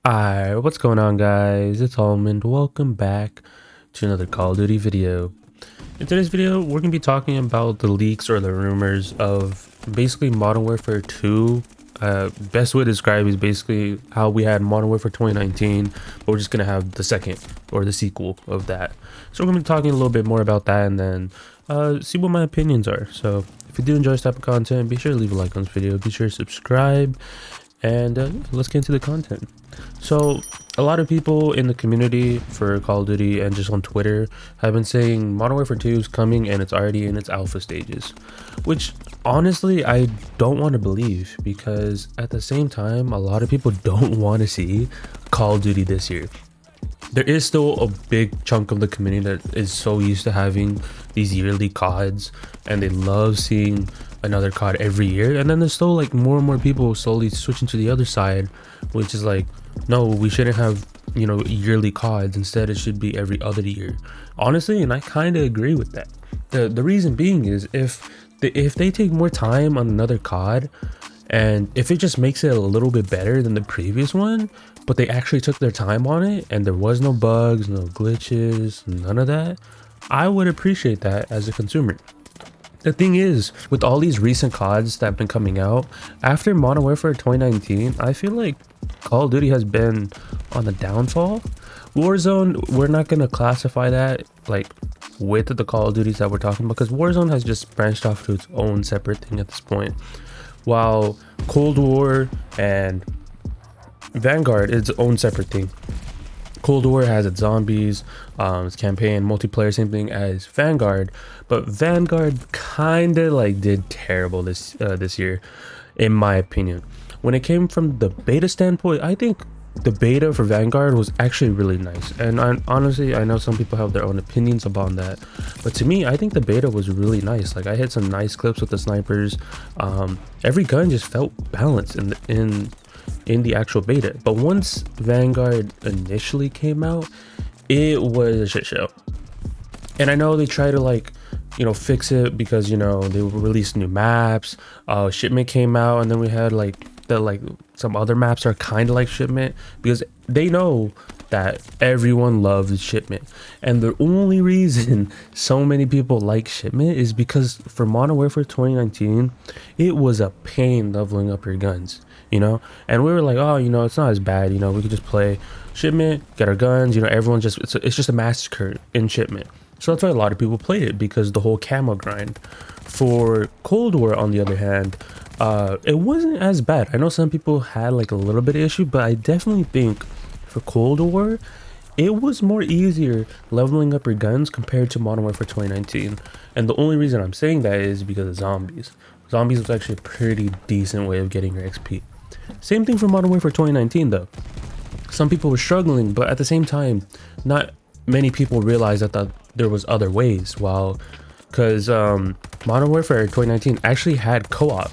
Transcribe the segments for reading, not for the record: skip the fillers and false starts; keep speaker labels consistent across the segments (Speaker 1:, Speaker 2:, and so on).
Speaker 1: Alright, what's going on guys? It's Almond. Welcome back to another Call of Duty video. In today's video, we're going to be talking about the leaks or the rumors of basically Modern Warfare 2. Best way to describe is basically how we had Modern Warfare 2019, but we're just going to have the second or the sequel of that. So we're going to be talking a little bit more about that and then see what my opinions are. So if you do enjoy this type of content, be sure to leave a like on this video, be sure to subscribe, and let's get into the content. So a lot of people in the community for Call of Duty and just on Twitter have been saying Modern Warfare 2 is coming and it's already in its alpha stages, which honestly I don't want to believe, because at the same time a lot of people don't want to see Call of Duty this year. There is still a big chunk of the community that is so used to having these yearly CODs and they love seeing another COD every year, and then there's still like more and more people slowly switching to the other side, which is like, no, we shouldn't have, you know, yearly CODs. Instead it should be every other year, honestly. And I kind of agree with that. The reason being is if they take more time on another COD, and if it just makes it a little bit better than the previous one, but they actually took their time on it and there was no bugs, no glitches, none of that, I would appreciate that as a consumer. The thing is, with all these recent CODs that have been coming out after Modern Warfare 2019, I feel like Call of Duty has been on the downfall. Warzone, we're not going to classify that like with the Call of Duties that we're talking about, because Warzone has just branched off to its own separate thing at this point, while Cold War and Vanguard is its own separate thing. Cold War has its zombies, its campaign, multiplayer, same thing as Vanguard, but Vanguard kind of like did terrible this year, in my opinion. When it came from the beta standpoint, I think the beta for Vanguard was actually really nice, and honestly, I know some people have their own opinions upon that, but to me, I think the beta was really nice. Like, I hit some nice clips with the snipers. Every gun just felt balanced in the actual beta. But once Vanguard initially came out, it was a shit show. And I know they try to, like, you know, fix it because, you know, they released new maps. Shipment came out, and then we had like some other maps are kind of like Shipment, because they know that everyone loves Shipment, and the only reason so many people like Shipment is because for Modern Warfare 2019 it was a pain leveling up your guns, you know. And we were like, oh, you know, it's not as bad, you know, we could just play Shipment, get our guns, you know, everyone just, it's just a massacre in Shipment. So that's why a lot of people played it, because the whole camo grind. For Cold War, on the other hand, it wasn't as bad. I know some people had like a little bit of issue, but I definitely think for Cold War, it was more easier leveling up your guns compared to Modern Warfare 2019. And the only reason I'm saying that is because of zombies. Zombies was actually a pretty decent way of getting your XP. Same thing for Modern Warfare 2019 though. Some people were struggling, but at the same time, not many people realized that there was other ways. Because Modern Warfare 2019 actually had co-op,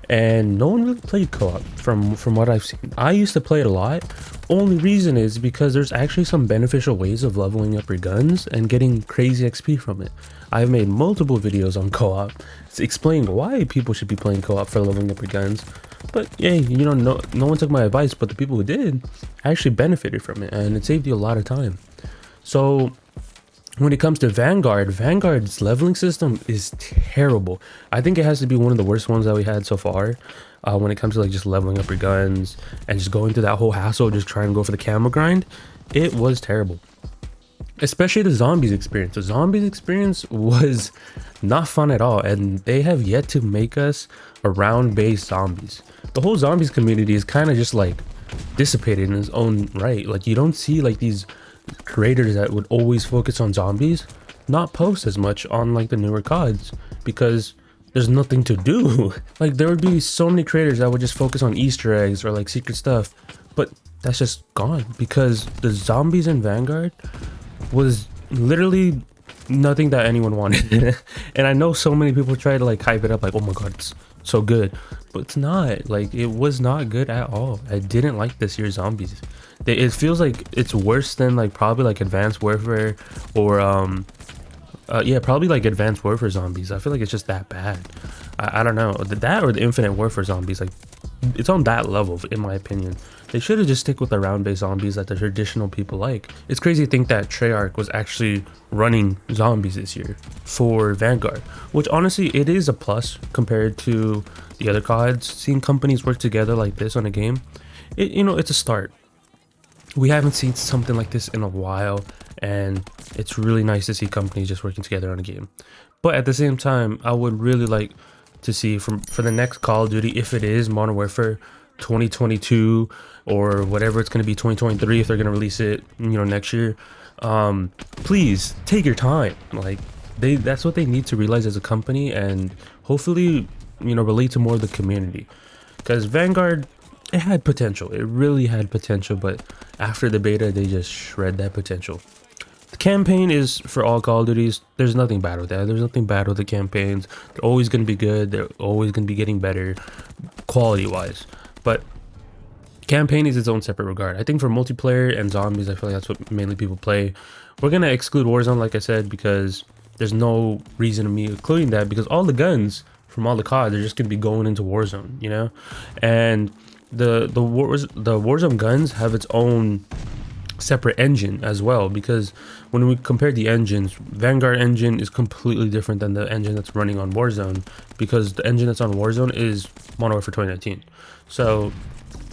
Speaker 1: and no one really played co-op from what I've seen. I used to play it a lot. Only reason is because there's actually some beneficial ways of leveling up your guns and getting crazy XP from it. I've made multiple videos on co-op explaining why people should be playing co-op for leveling up your guns. But yeah, you know, no one took my advice, but the people who did actually benefited from it, and it saved you a lot of time. So when it comes to Vanguard's leveling system is terrible. I think it has to be one of the worst ones that we had so far. When it comes to like just leveling up your guns and just going through that whole hassle of just trying to go for the camo grind, it was terrible. Especially the zombies experience. The zombies experience was not fun at all, and they have yet to make us a round-based zombies. The whole zombies community is kind of just like dissipated in its own right. Like, you don't see like these creators that would always focus on zombies not post as much on like the newer CODs, because there's nothing to do. Like, there would be so many creators that would just focus on Easter eggs or like secret stuff, but that's just gone because the zombies in Vanguard was literally nothing that anyone wanted. And I know so many people try to like hype it up like, oh my god, it's so good, but it's not. Like, it was not good at all. I didn't like this year's zombies. It feels like it's worse than like probably like Advanced Warfare or yeah, probably like Advanced Warfare zombies. I feel like it's just that bad. I don't know, that or the Infinite Warfare zombies. Like, it's on that level in my opinion. They should have just stick with the round-based zombies that the traditional people like. It's crazy to think that Treyarch was actually running zombies this year for Vanguard, which honestly it is a plus compared to the other CODs. Seeing companies work together like this on a game, it's a start. We haven't seen something like this in a while, and it's really nice to see companies just working together on a game. But at the same time, I would really like to see for the next Call of Duty, if it is Modern Warfare 2022 or whatever it's going to be, 2023, if they're going to release it next year, please take your time. Like that's what they need to realize as a company, and hopefully relate to more of the community, because Vanguard, it had potential. It really had potential, but after the beta they just shred that potential. The campaign is for all Call of Duties. There's nothing bad with that. There's nothing bad with the campaigns. They're always going to be good. They're always going to be getting better quality wise, but campaign is its own separate regard. I think for multiplayer and zombies, I feel like that's what mainly people play. We're going to exclude Warzone, like I said, because there's no reason of me including that, because all the guns from all the COD, they're just going to be going into Warzone, and the Warzone guns have its own separate engine as well, because when we compare the engines, Vanguard engine is completely different than the engine that's running on Warzone, because the engine that's on Warzone is Modern Warfare 2019. So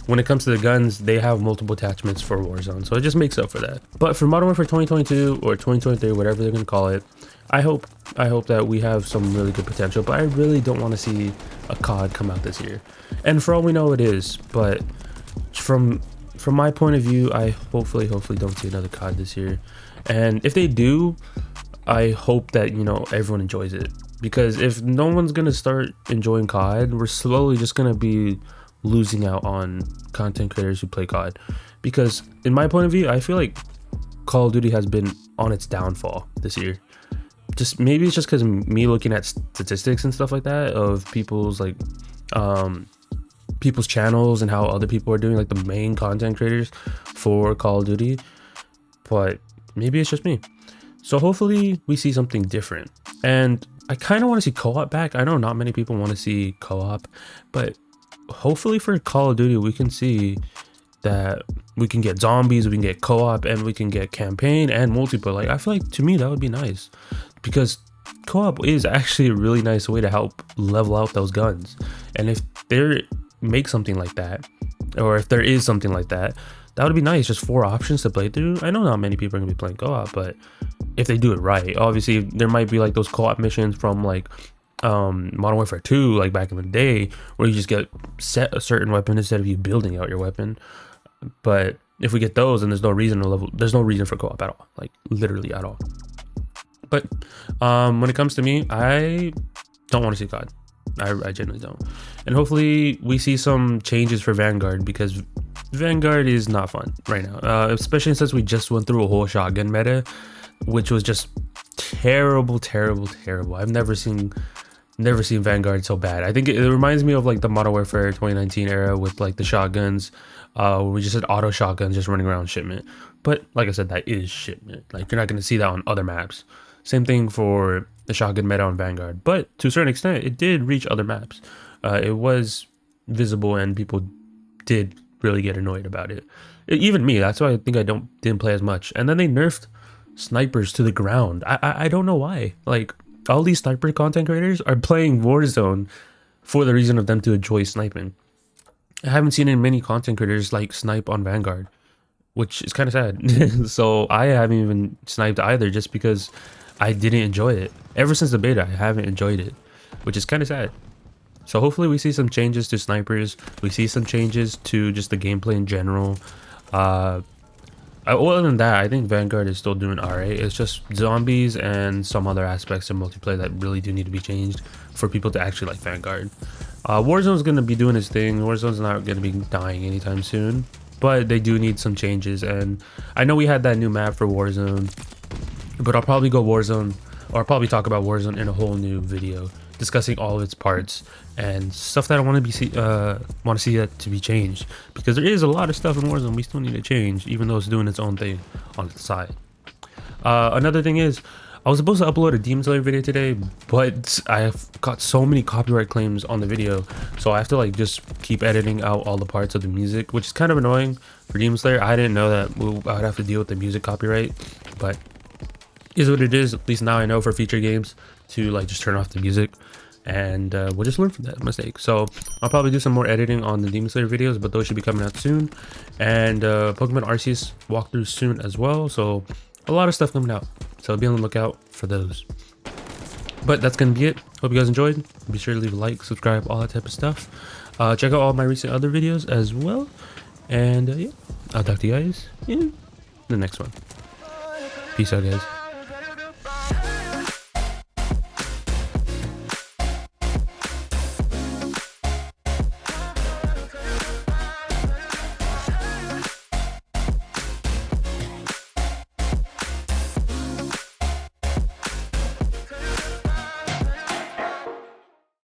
Speaker 1: when it comes to the guns, they have multiple attachments for Warzone, so it just makes up for that. But for Modern Warfare 2022 or 2023, whatever they're going to call it, I hope that we have some really good potential, but I really don't want to see a COD come out this year. And for all we know, it is, but from my point of view, I hopefully don't see another COD this year. And if they do, I hope that everyone enjoys it, because if no one's gonna start enjoying COD, we're slowly just gonna be losing out on content creators who play COD. Because in my point of view, I feel like Call of Duty has been on its downfall this year. Just maybe it's just because me looking at statistics and stuff like that of people's people's channels and how other people are doing, like the main content creators for Call of Duty, but maybe it's just me. So hopefully we see something different, and I kind of want to see co-op back. I know not many people want to see co-op, but hopefully for Call of Duty we can see that we can get zombies, we can get co-op, and we can get campaign and multiplayer. Like I feel like, to me, that would be nice, because co-op is actually a really nice way to help level out those guns. And if they make something like that, or if there is something like that, that would be nice. Just 4 options to play through. I know not many people are gonna be playing co-op, but if they do it right, obviously there might be like those co-op missions from like Modern Warfare 2, like back in the day, where you just get set a certain weapon instead of you building out your weapon. But if we get those, then there's no reason for co-op at all, like literally at all. But when it comes to me, I don't want to see COD. I genuinely don't. And hopefully we see some changes for Vanguard, because Vanguard is not fun right now, especially since we just went through a whole shotgun meta, which was just terrible. I've never seen Vanguard so bad. I think it reminds me of like the Modern Warfare 2019 era with like the shotguns, where we just had auto shotguns just running around shipment. But like I said, that is shipment. Like you're not going to see that on other maps. Same thing for the shotgun meta on Vanguard, but to a certain extent it did reach other maps. It was visible, and people did really get annoyed about it. Even me. That's why I think I didn't play as much. And then they nerfed snipers to the ground. I don't know why. Like all these sniper content creators are playing Warzone for the reason of them to enjoy sniping. I haven't seen many content creators like snipe on Vanguard, which is kind of sad. So I haven't even sniped either, just because I didn't enjoy it. Ever since the beta, I haven't enjoyed it, which is kind of sad. So hopefully we see some changes to snipers. We see some changes to just the gameplay in general. Other than that, I think Vanguard is still doing alright. It's just zombies and some other aspects of multiplayer that really do need to be changed for people to actually like Vanguard. Warzone's going to be doing its thing. Warzone's not going to be dying anytime soon, but they do need some changes. And I know we had that new map for Warzone, but I'll probably go Warzone, or I'll probably talk about Warzone in a whole new video, discussing all of its parts and stuff that I want to see that to be changed, because there is a lot of stuff in Warzone we still need to change, even though it's doing its own thing on its side. Another thing is, I was supposed to upload a Demon Slayer video today, but I've got so many copyright claims on the video, so I have to like just keep editing out all the parts of the music, which is kind of annoying for Demon Slayer. I didn't know that I would have to deal with the music copyright, but is what it is. At least now I know for future games to like just turn off the music, and we'll just learn from that mistake. So I'll probably do some more editing on the Demon Slayer videos, but those should be coming out soon, and Pokemon Arceus walkthroughs soon as well. So a lot of stuff coming out, so be on the lookout for those. But that's gonna be it. Hope you guys enjoyed. Be sure to leave a like, subscribe, all that type of stuff. Check out all my recent other videos as well, and yeah, I'll talk to you guys in the next one. Peace out, guys.